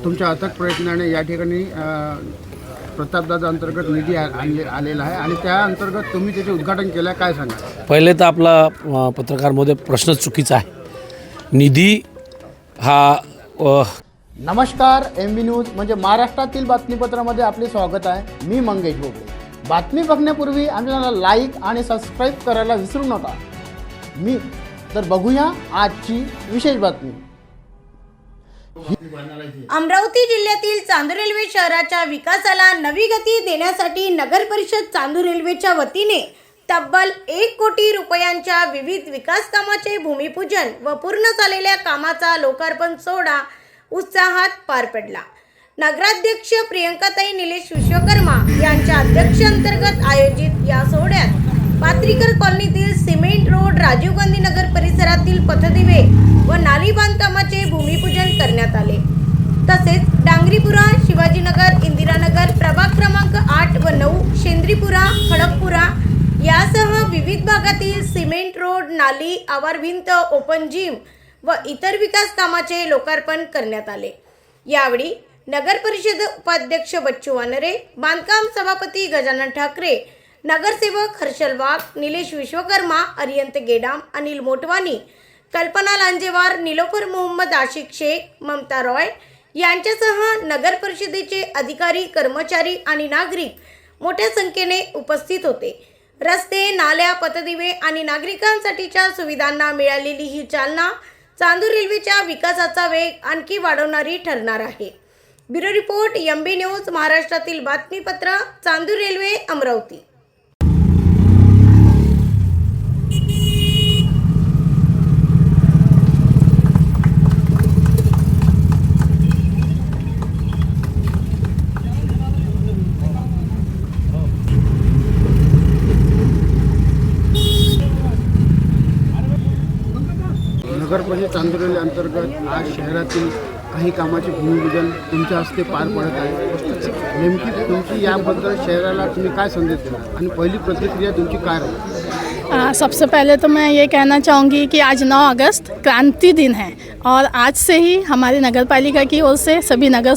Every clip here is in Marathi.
तुमच्या अथक प्रयत्नाने या ठिकाणी प्रतापदादा अंतर्गत निधी आलेला आहे आणि त्या अंतर्गत तुम्ही त्याचे उद्घाटन केलं आहे, काय सांगा? पहिले तर आपला पत्रकार महोदय प्रश्नच चुकीचा आहे। निधी हा नमस्कार, MB न्यूज म्हणजे महाराष्ट्रातील बातमीपत्रामध्ये आपले स्वागत आहे। मी मंगेश बोबडे। बातमी बघण्यापूर्वी आम्हाला लाईक आणि सबस्क्राईब करायला विसरू नका। तर बघूया आजची विशेष बातमी। अमरावती जिल्ह्यातील चांदूर रेल्वे शहराच्या विकासाला नवी गती देण्यासाठी नगर परिषद चांदूर रेल्वेच्या वतीने तब्बल 1 कोटी रुपयांच्या विविध विकास कामाचे भूमिपूजन व पूर्ण झालेल्या कामाचा लोकार्पण सोहळा उत्साहात पार पडला। नगराध्यक्ष प्रियंकाताई निलेश विश्वकर्मा यांच्या अध्यक्षतेअंतर्गत आयोजित या सोहळ्यात पात्रीकर कॉलनीतील सिमेंट रोड, राजीव गांधी नगर परिसरातील पथदिवे व नाली बांधकामाचे भूमिपूजन करण्यात आले। तसेच डांगरीपुरा, शिवाजीनगर, इंदिरानगर, प्रभाग क्रमांक 8 व 9, शेंद्रीपुरा, खडकपुरा यासह विविध भागातील सिमेंट रोड, नाली, आवार भिंत, ओपन जिम व इतर विकास कामाचे लोकार्पण करण्यात आले। यावेळी नगर परिषद उपाध्यक्ष बच्चू वानरे, बांधकाम सभापती गजानन ठाकरे, नगरसेवक हर्षल वाघ, निलेश विश्वकर्मा, अरियंत गेडाम, अनिल मोटवानी, कल्पना लांजेवार, निलोफर मोहम्मद आशिक शेख, ममता रॉय यांच्यासह नगर परिषदेचे अधिकारी, कर्मचारी आणि नागरिक मोठ्या संख्येने उपस्थित होते। रस्ते, नाल्या, पथदिवे आणि नागरिकांसाठीच्या सुविधांना मिळालेली ही चालना चांदूर रेल्वेच्या विकासाचा वेग आणखी वाढवणारी ठरणार आहे। ब्युरो रिपोर्ट, MB न्यूज, महाराष्ट्रातील बातमीपत्र, चांदूर रेल्वे, अमरावती। नगर परिषद चांदूर रेल्वे अंतर्गत आज शहरातील काही कामाचे भूमिपूजन तुमच्या हस्ते पार पडत आहे। नेमकी तुमची याबद्दल शहराला तुम्ही काय संदेश देणार आणि पहिली प्रतिक्रिया तुमची काय राहील? सबसे पहले तो मैं ये कहना चाहूँगी कि आज 9 अगस्त क्रांति दिन है और आज से ही हमारी नगर पालिका की ओर से सभी नगर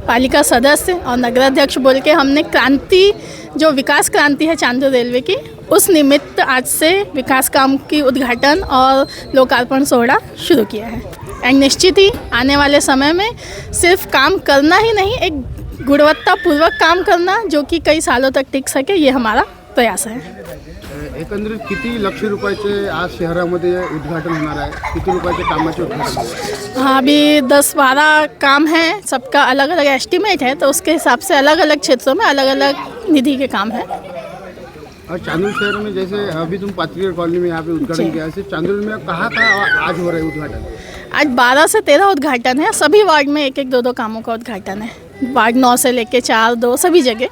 पालिका सदस्य और नगराध्यक्ष बोल के हमने क्रांति, जो विकास क्रांति है चांदूर रेलवे की, उस निमित्त आज से विकास काम की उद्घाटन और लोकार्पण सोहड़ा शुरू किया है। एंड निश्चित ही आने वाले समय में सिर्फ काम करना ही नहीं, एक गुणवत्तापूर्वक काम करना जो कि कई सालों तक टिक सके, ये हमारा प्रयास है। एकंदरीत किती लक्ष रुपयाचे आज शहरामध्ये उद्घाटन होणार आहे? किती रुपयाचे कामाचे उद्घाटन? हाँ, अभी 10-12 काम हैं, सबका अलग अलग एस्टिमेट है, तो उसके हिसाब से अलग अलग क्षेत्रों में अलग अलग निधि के काम है। और चांदूर शहर में जैसे अभी तुम पात्रीकर कॉलोनी में यहाँ पे उद्घाटन किया है, चांदूर में कहाँ आज हो रहा है उद्घाटन? आज 12 से 13 उद्घाटन है। सभी वार्ड में 1-1, 2-2 कामों का उद्घाटन है। वार्ड 9 से लेके 4-2 सभी जगह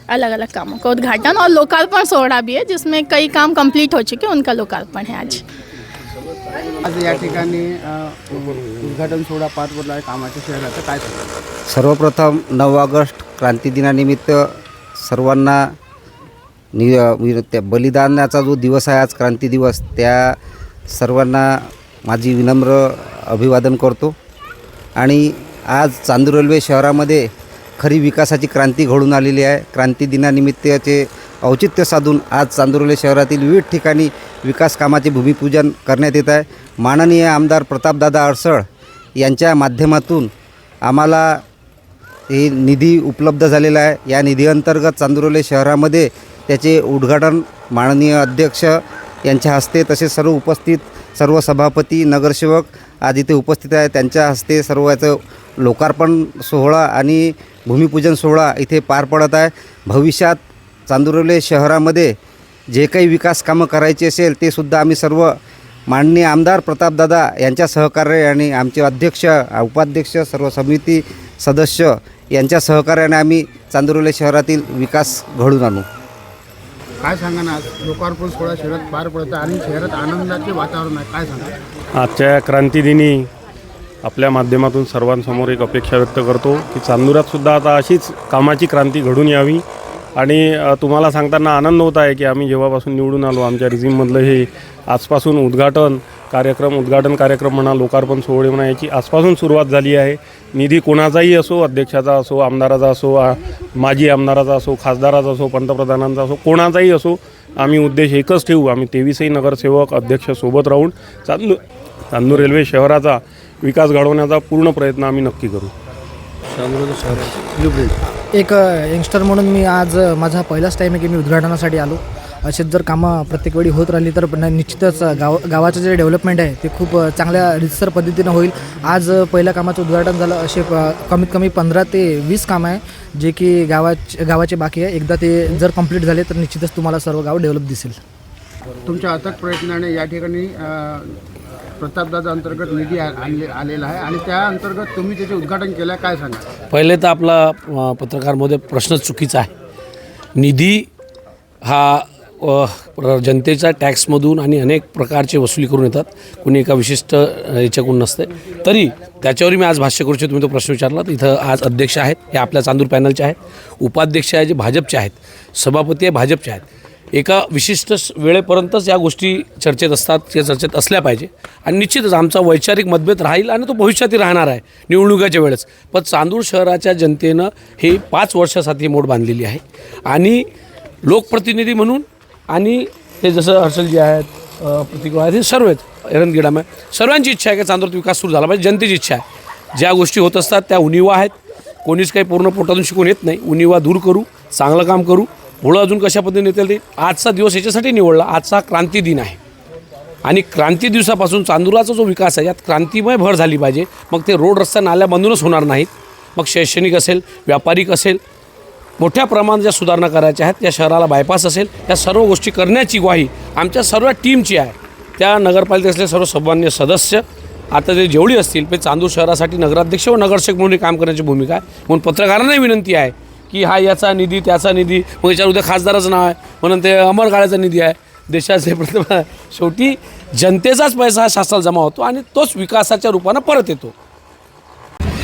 अलग अलग कामों का उद्घाटन और लोकार्पण सोहड़ा भी है, जिसमें कई काम कंप्लीट हो चुके, उनका लोकार्पण है आज। आज या ठिकाणी उद्घाटन सोहळा पार पडला आहे कामाच्या शहराचं, काय सांगा? सर्वप्रथम 9 ऑगस्ट क्रांती दिनानिमित्त सर्वांना त्या बलिदानाचा जो दिवस आहे आज क्रांती दिवस, त्या सर्वांना माझी विनम्र अभिवादन करतो। आणि आज चांदूर रेल्वे शहरामध्ये खरी विकासाची क्रांती घडून आलेली आहे। क्रांती दिनानिमित्ताचे औचित्य साधून आज चांदूर रेल्वे शहरातील विविध ठिकाणी विकास कामाचे भूमिपूजन करण्यात येत आहे। माननीय आमदार प्रतापदादा अडसळ यांच्या माध्यमातून आम्हाला हे निधी उपलब्ध झालेला आहे। या निधीअंतर्गत चांदूर रेल्वे शहरामध्ये त्याचे उद्घाटन माननीय अध्यक्ष यांच्या हस्ते, तसेच सर्व उपस्थित सर्व सभापती, नगरसेवक आज इथे उपस्थित आहे, त्यांच्या हस्ते सर्व याचं लोकार्पण सोहळा आणि भूमिपूजन सोहळा इथे पार पडत आहे। भविष्यात चांदूर रेल्वे शहरामध्ये जे काही विकास कामं करायची असेल ते सुद्धा आम्ही सर्व माननीय आमदार प्रतापदादा यांच्या सहकार्य आणि आमचे अध्यक्ष, उपाध्यक्ष, सर्व समिती सदस्य यांच्या सहकार्याने आम्ही चांदूर रेल्वे शहरातील विकास घडून आणू। काय सांगा ना, आज लोकार्पण सोहळा शहरात पार पडत आहे आणि शहरात आनंदाचे वातावरण आहे, काय सांगा? आजच्या क्रांतीदिनी आपल्या माध्यमातून सर्वांसमोर एक अपेक्षा व्यक्त करतो की चांदुरात सुद्धा आता अशीच कामाची क्रांती घडून यावी। आणि तुम्हाला सांगताना आनंद होत आहे की आम्ही जेव्हापासून निवडून आलो, आमच्या रिझिममधलं हे आजपासून उद्घाटन कार्यक्रम, उद्घाटन कार्यक्रम म्हणा, लोकार्पण सोहळे म्हणा, याची आजपासून सुरुवात झाली आहे. निधी कोणाचाही असो, अध्यक्षाचा असो, आमदाराचा असो, माजी आमदाराचा असो, खासदाराचा असो, पंतप्रधानांचा असो, कोणाचाही असो, आम्ही उद्देश एकच ठेवू. आम्ही 23ही नगरसेवक अध्यक्ष सोबत राहून चांदूर रेल्वे शहराचा विकास घडवण्याचा पूर्ण प्रयत्न आम्ही नक्की करू. एक यंगस्टर म्हणून मी आज माझा पहिलाच टाईम आहे की मी उद्घाटनासाठी आलो. असेच जर कामं प्रत्येक वेळी होत राहिली तर निश्चितच गावाचं जे डेव्हलपमेंट आहे ते खूप चांगल्या रितसर पद्धतीनं होईल. आज पहिल्या कामाचं उद्घाटन झालं. असे कमीत कमी 15 ते 20 कामं आहे जे की गावाचे बाकी आहे. एकदा ते जर कंप्लीट झाले तर निश्चितच तुम्हाला सर्व गाव डेव्हलप दिसेल. तुमच्या अथक प्रयत्नाने या ठिकाणी प्रतापदादा अंतर्गत निधी आलेला आहे आणि त्या अंतर्गत तुम्ही त्याचे उद्घाटन केलं आहे, काय सांगा? पहिले तर आपला पत्रकारमध्ये प्रश्नच चुकीचा आहे. निधी हा जनतेच्या टॅक्समधून आणि अनेक प्रकारचे वसुली करून येतात. कोणी एका विशिष्ट याच्याकडून नसते. तरी त्याच्यावर मी आज भाष्य करू इच्छितो. तुम्ही तो प्रश्न विचारला. तर इथं आज अध्यक्ष आहेत, हे आपल्या चांदूर पॅनलचे आहेत. उपाध्यक्ष आहे जे भाजपचे आहेत. सभापती आहे भाजपचे आहेत. एका विशिष्ट वेळेपर्यंतच या गोष्टी चर्चेत असतात, त्या चर्चेत असल्या पाहिजे. आणि निश्चितच आमचा वैचारिक मतभेद राहील आणि तो भविष्यातही राहणार आहे निवडणुकीच्या वेळेस. पण चांदूर शहराच्या जनतेनं हे 5 वर्षासाठी मोड बांधलेली आहे आणि लोकप्रतिनिधी म्हणून आणि ते जसं हर्षलजी आहेत, प्रतीक आहेत, हे सर्व आहेत, एरंदगिराम आहे, सर्वांची इच्छा आहे की चांदूरात विकास सुरू झाला पाहिजे. जनतेची इच्छा आहे. ज्या गोष्टी होत असतात त्या उणिवा आहेत. कोणीच काही पूर्ण पोटातून शिकून येत नाही. उणिवा दूर करू, चांगलं काम करू. पुढं अजून कशा पद्धतीने येतील ते. आजचा दिवस याच्यासाठी निवडला. आजचा क्रांती दिन आहे आणि क्रांती दिवसापासून चांदुराचा जो विकास आहे यात क्रांतीमय भर झाली पाहिजे. मग ते रोड रस्ता नाल्या बांधूनच होणार नाहीत. मग शैक्षणिक असेल, व्यापारिक असेल, मोठ्या प्रमाणात ज्या सुधारणा करायच्या आहेत, त्या शहराला बायपास असेल, या सर्व गोष्टी करण्याची ग्वाही आमच्या सर्व टीमची आहे. त्या नगरपालिकेतले सर्व सन्मान्य सदस्य आता ते जेवढी असतील ते चांदूर शहरासाठी नगराध्यक्ष व नगरसेवक म्हणून काम करण्याची भूमिका आहे. म्हणून पत्रकारांनाही विनंती आहे की हा याचा निधी, त्याचा निधी, मग याच्यावर उद्या खासदाराचं नाव आहे म्हणून ते अमर काळ्याचा निधी आहे. देशाचे प्रथम शेवटी जनतेचाच पैसा हा शासनाला जमा होतो आणि तोच विकासाच्या रूपानं परत येतो.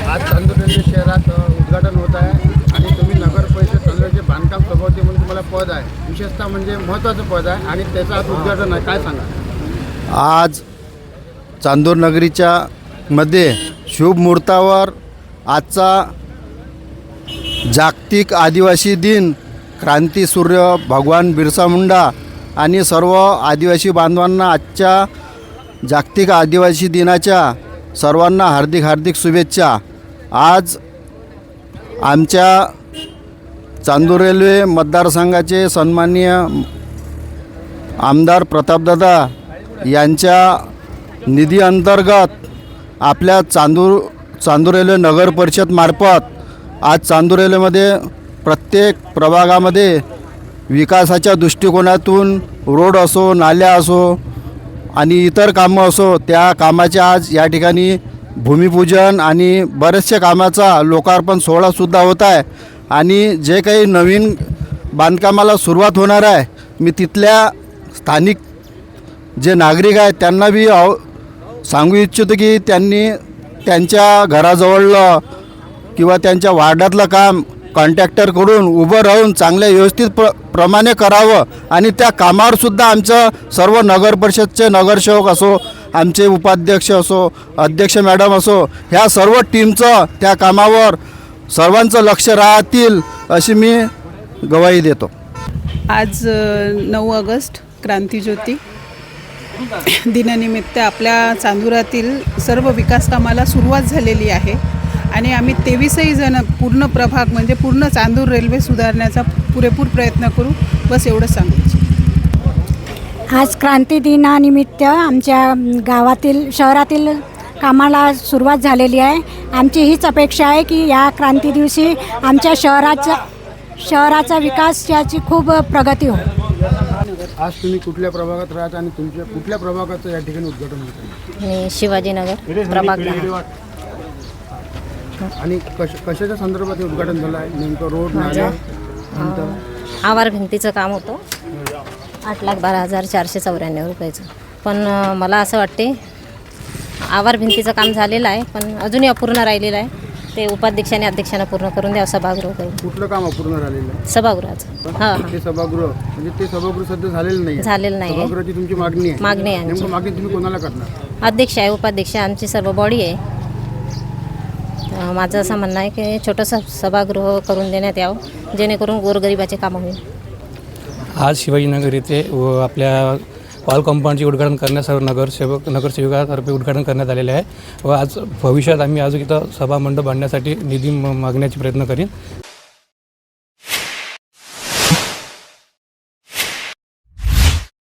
आज चांदूर रेल्वे शहरात उद्घाटन होत आहे आणि तुम्ही नगर परिषद चांदूरचे बांधकाम सभापती म्हणून तुम्हाला पद आहे. विशेषतः म्हणजे महत्त्वाचं पद आहे आणि त्याचं आज उद्घाटन आहे, काय सांगा? आज चांदूर नगरीच्या मध्ये शुभ मुहूर्तावर आजचा जागतिक आदिवासी दिन, क्रांतीसूर्य भगवान बिरसा मुंडा आणि सर्व आदिवासी बांधवांना आजच्या जागतिक आदिवासी दिनाच्या सर्वांना हार्दिक हार्दिक शुभेच्छा. आज आमच्या चांदूर रेल्वे मतदारसंघाचे सन्माननीय आमदार प्रतापदादा यांच्या निधी अंतर्गत आपल्या चांदूर रेल्वे नगर परिषदमार्फत आज चांदूर रेल्वेमध्ये प्रत्येक प्रभागामध्ये विकासाच्या दृष्टिकोनातून रोड असो, नाल्या असो आणि इतर कामं असो, त्या कामाचे आज या ठिकाणी भूमिपूजन आणि बरेचशा कामाचा लोकार्पण सोहळासुद्धा होत आहे. आणि जे काही नवीन बांधकामाला सुरुवात होणार आहे, मी तिथल्या स्थानिक जे नागरिक आहेत त्यांना बी सांगू इच्छितो की त्यांनी त्यांच्या घराजवळलं किंवा त्यांच्या वार्डातलं काम कॉन्ट्रॅक्टरकडून उभं राहून चांगल्या व्यवस्थित प्रमाणे करावं. आणि त्या कामावरसुद्धा आमचं सर्व नगर परिषदचे नगरसेवक असो, आमचे उपाध्यक्ष असो, अध्यक्ष मॅडम असो, ह्या सर्व टीमचं त्या कामावर सर्वांचं लक्ष राहतील अशी मी ग्वाही देतो. आज 9 ऑगस्ट क्रांतीज्योती दिनानिमित्त आपल्या चांदुरातील सर्व विकास कामाला सुरुवात झालेली आहे आणि आम्ही 23ही जण पूर्ण प्रभाग म्हणजे पूर्ण चांदूर रेल्वे सुधारण्याचा पुरेपूर प्रयत्न करू. बस एवढंच सांगायचं. आज क्रांती दिनानिमित्त आमच्या गावातील शहरातील कामाला सुरुवात झालेली आहे. आमची हीच अपेक्षा आहे की या क्रांती दिवशी आमच्या शहराचा विकास याची खूप प्रगती हो. आज तुम्ही कुठल्या प्रभागात राहता आणि तुमच्या कुठल्या प्रभागाचं या ठिकाणी उद्घाटन होतं? मी शिवाजीनगर प्रभाग 10. आणि कशाच्या संदर्भात हे उद्घाटन झालं आहे? नेमकं रोड, नाल्या, आवार भिंतीचं काम होतं 8,12,494 रुपयाचं. पण मला असं वाटते आवार भिंतीचं काम झालेलं आहे पण अजूनही अपूर्ण राहिलेलं आहे. ते उपाध्यक्षाने अध्यक्षांना पूर्ण करून द्यावं सभागृह करून कुठलं काम अपूर्ण झालेलं आहे? सभागृहाचं हां ते सभागृह म्हणजे ते सभागृह सध्या झालेलं नाही झालेलं नाही आहे. सभागृहाची तुमची मागणी आहे. मागणी आहे आमची. नेमकं मागणी तुम्ही कोणाला करणार? अध्यक्ष आहे उपाध्यक्ष आहे, आमची सर्व बॉडी आहे. तर माझं असं म्हणणं आहे की छोटंसं सभागृह करून देण्यात यावं जेणेकरून गोरगरिबाचे कामं होईल. आज शिवाजीनगर येथे आपल्या वॉल कंपाऊंडचे उद्घाटन करण्यासाठी नगरसेविकातर्फे उद्घाटन करण्यात आलेले आहे व आज भविष्यात आम्ही अजून इथं सभामंडप बांधण्यासाठी निधी मागण्याचे प्रयत्न करीन.